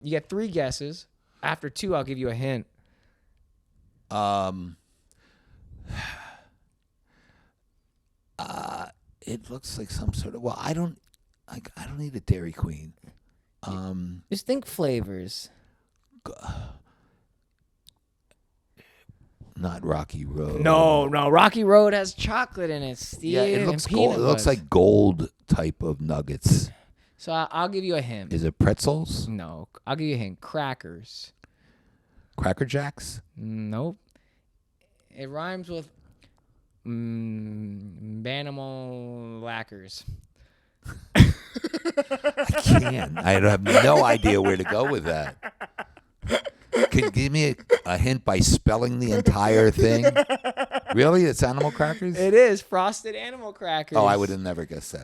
You get 3 guesses. After 2, I'll give you a hint. It looks like some sort of. Well, I don't eat a Dairy Queen. Just think flavors. Not Rocky Road. No. Rocky Road has chocolate in it, Steve. Yeah, it looks and gold. peanut It looks butter. like gold type of nuggets. So I'll give you a hint. Is it pretzels? No, I'll give you a hint. Crackers. Cracker Jacks? Nope. It rhymes with Banimal lacquers. I can't. I have no idea where to go with that. Can you give me a hint by spelling the entire thing? Really? It's animal crackers? It is frosted animal crackers. Oh, I would have never guessed that.